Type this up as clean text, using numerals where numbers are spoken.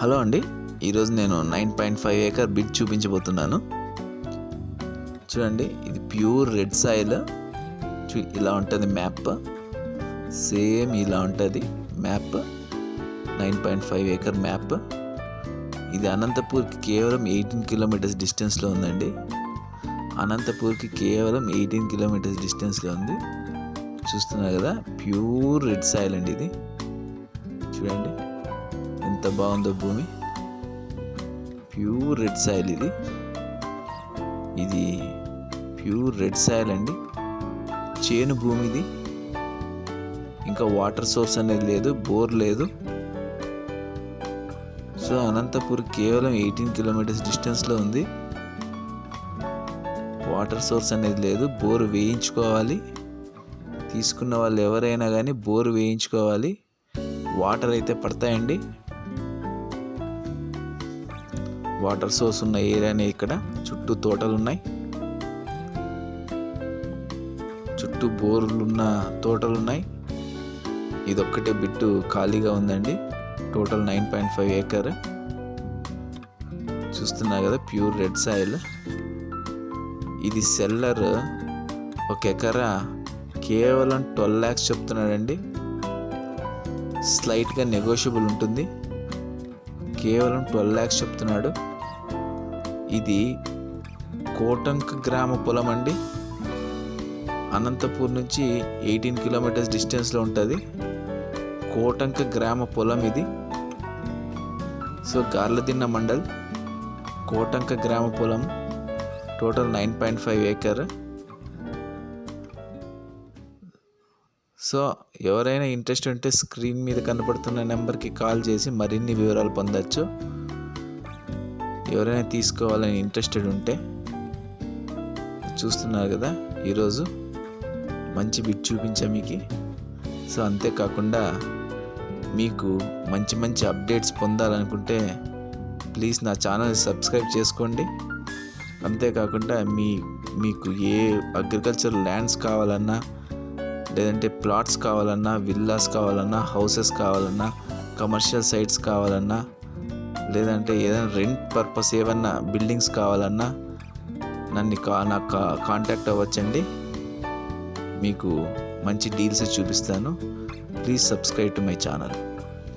Hello అండి, ఈరోజు నేను 9.5 ఏకర్ బిట్ చూపించబోతున్నాను. చూడండి, ఇది ప్యూర్ రెడ్ సాయిల్. ఇలా ఉంటుంది మ్యాప్, సేమ్ ఇలా ఉంటుంది మ్యాప్. 9.5 acre map. ఇది అనంతపూర్కి కేవలం 18 కిలోమీటర్స్ డిస్టెన్స్లో ఉందండి. అనంతపూర్కి కేవలం 18 కిలోమీటర్స్ డిస్టెన్స్లో ఉంది. చూస్తున్నారు కదా, ప్యూర్ రెడ్ సాయిల్ అండి ఇది. చూడండి ఎంత బాగుందో భూమి. ప్యూర్ రెడ్ సాయిల్ ఇది ప్యూర్ రెడ్ సాయిల్ అండి. చేను భూమి ఇది. ఇంకా వాటర్ సోర్స్ అనేది లేదు, బోర్ లేదు. సో అనంతపూర్ కేవలం 18 కిలోమీటర్స్ డిస్టెన్స్లో ఉంది. వాటర్ సోర్స్ అనేది లేదు, బోర్ వేయించుకోవాలి. తీసుకున్న వాళ్ళు ఎవరైనా కానీ బోర్ వేయించుకోవాలి. వాటర్ అయితే పడతాయండి. వాటర్ సోర్స్ ఉన్న ఏరియానే ఇక్కడ. చుట్టూ తోటలు ఉన్నాయి, చుట్టూ బోర్లు ఉన్న తోటలు ఉన్నాయి. ఇదొక్కటే బిట్టు ఖాళీగా ఉందండి. Total 9.5 acre. చూస్తున్నా కదా, ప్యూర్ రెడ్ సాయిల్. ఇది సెల్లర్ 1 ఎకరా కేవలం 12 lakhs చెప్తున్నాడండి. స్లైట్గా నెగోషియబుల్ ఉంటుంది. కేవలం 12 lakhs చెప్తున్నాడు. ఇది కోటంక్ గ్రామ పొలం అండి. అనంతపూర్ నుంచి 18 కిలోమీటర్స్ డిస్టెన్స్లో ఉంటుంది. కోటంక గ్రామ పొలం ఇది. సో గార్లదిన్న మండల్, కోటంక గ్రామ పొలం. Total 9.5 acre. సో ఎవరైనా ఇంట్రెస్ట్ ఉంటే స్క్రీన్ మీద కనపడుతున్న నెంబర్కి కాల్ చేసి మరిన్ని వివరాలు పొందవచ్చు. ఎవరైనా తీసుకోవాలని ఇంట్రెస్టెడ్ ఉంటే. చూస్తున్నారు కదా, ఈరోజు మంచి బిట్ చూపించా మీకు. సో అంతేకాకుండా మీకు మంచి మంచి అప్డేట్స్ పొందాలనుకుంటే ప్లీజ్ నా ఛానల్ని సబ్స్క్రైబ్ చేసుకోండి. అంతేకాకుండా మీకు ఏ అగ్రికల్చర్ ల్యాండ్స్ కావాలన్నా, లేదంటే ప్లాట్స్ కావాలన్నా, విల్లాస్ కావాలన్నా, హౌసెస్ కావాలన్నా, కమర్షియల్ సైట్స్ కావాలన్నా, లేదంటే ఏదైనా రెంట్ పర్పస్ ఏమన్నా బిల్డింగ్స్ కావాలన్నా నాకు కాంటాక్ట్ అవ్వచ్చండి. మీకు మంచి డీల్స్ చూపిస్తాను. Please subscribe to my channel.